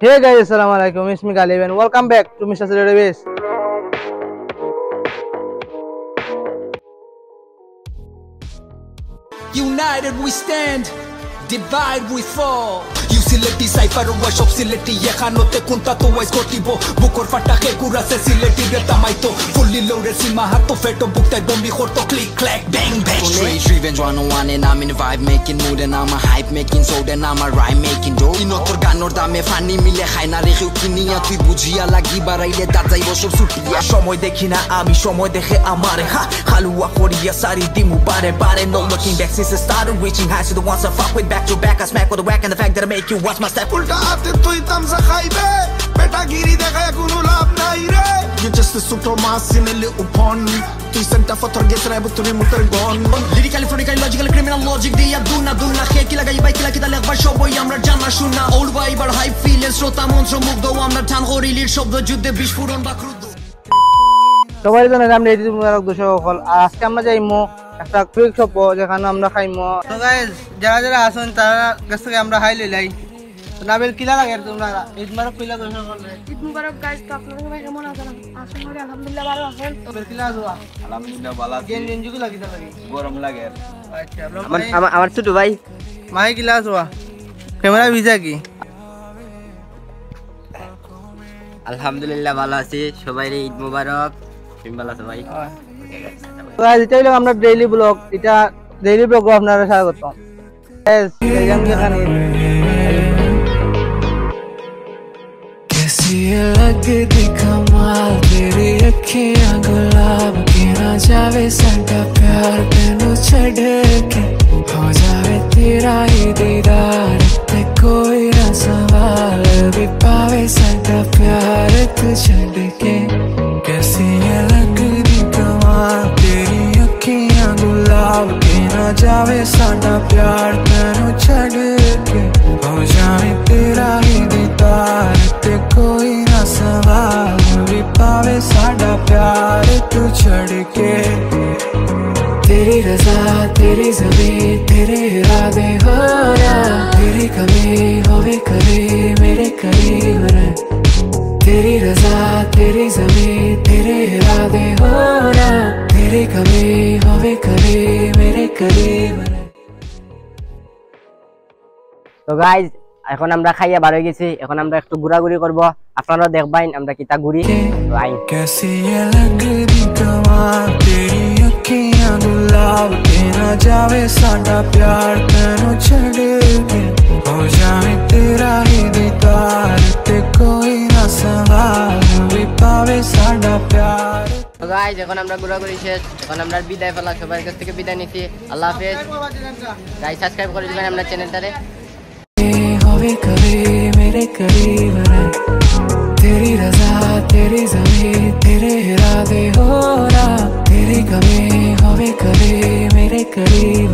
Hey guys, Assalamualaikum. It's me Galib and welcome back to Mr. Database. United we stand, divide we fall. Usility cipher workshop sility ye khanote kunta to wise gotibo bukor fatake kura se sility reta maito fully loaded sima hato feto bukta bombi khorto click clack bang bang. Strange revenge 101 and I'm in vibe making mood and I'm a hype making sound and I'm a rhyme making dough. Inotor ganor dame fani mile khaina rekhiu kiniya tui bujia lagi baraile dadzai boshor sutiya shomoy dekhi na ami shomoy dekhe amare ha khalua khoriya sari dimu bare bare no looking back since I started reaching heights to the ones I fuck with back to back I smack with the whack and the fact that I make you watch my step. Ulta aate tui tamza khaibe beta giri dekhaya kuno lab nai re. You just a super mass in a little pond. Tu senta fotor get na butuni mutar gone. Lyrically phonically logical criminal logic diya duna duna kheki lagai bai kila kita lekbar shoboy amra jana shuna old boy bar hype feelings শ্রোতা মন্ত্র মুগ্ধ আমরা টান করি lead শব্দ যুদ্ধে বিস্ফোরণ বা ক্রুদ্ধ সবাই জানেন আমরা এই মুবারক দর্শক সকল আজকে আমরা যাইমো একটা কুইক শপ যেখানে আমরা খাইমো। তো গাইস যারা যারা আছেন তারা কাছ থেকে আমরা হাই লইলাই। নাবেল কিলা লাগে তোমরা ঈদ মুবারক কিলা দর্শক সকল ঈদ মুবারক গাইস। তো আপনারা সবাই কেমন আছেন? আছেন বলে আলহামদুলিল্লাহ ভালো আছেন। তো কিলা দোয়া Alhamdulillah ভালো আছি। গেন গেন জুগুলা কিলা লাগে গরম লাগে। আচ্ছা আমার ছোট ভাই মাই কিলা দোয়া ক্যামেরা ভিজা কি আলহামদুলিল্লাহ ভালো আছি। সবাই ঈদ মুবারক। তুমি ভালো আছো ভাই? তো গাইস এটা হলো আমরা ডেইলি ব্লগ, এটা ডেইলি ব্লগ আপনারা স্বাগতম। গাইস এই যে এখানে कैसी लगती कमाल तेरी अखियां गुलाब के ना जावे साडा प्यार तेनू छड़ के हो जावे तेरा ही दीदार ते कोई ना सवाल भी पावे साडा प्यार तू छड़ के। कैसी लगती कमाल तेरी अखियां गुलाब के ना जावे साडा प्यार तेनू छड़ के हो जावे तेरा ही दीदार ते कोई ना सवाल भी पावे साडा प्यार तू छड़ के। तेरी रजा तेरी ज़मीन तेरे इरादे हो ना तेरी कमी होवे करे मेरे करीब रह। तेरी रजा तेरी ज़मीन तेरे इरादे हो ना तेरी कमी होवे करे मेरे करीब रह। তো গাইজ এখন আমরা খাইয়া বার হয়ে গেছি, এখন আমরা একটু ঘোরাঘুরি করব, আপনারা দেখবেন আমরা কিতা ঘুরি। कैसी ये लगती कमाल तेरी अखियां गुलाब के ना जावे साडा प्यार तेनू छड़ के हो जावे तेरा ही दीदार ते कोई ना सवाल भी पावे साडा प्यार। তো গাইজ এখন আমরা ঘোরাঘুরি শেষ, এখন আমরা বিদায় ফেলা, সবার কাছ থেকে বিদায় নিচ্ছি। আল্লাহ হাফেজ। গাইজ সাবস্ক্রাইব করে দিবেন আমরা চ্যানেলটারে। होवे करे मेरे करीब रह। तेरी रजा तेरी ज़मीन तेरे इरादे हो ना तेरी कमी होवे करे मेरे करीब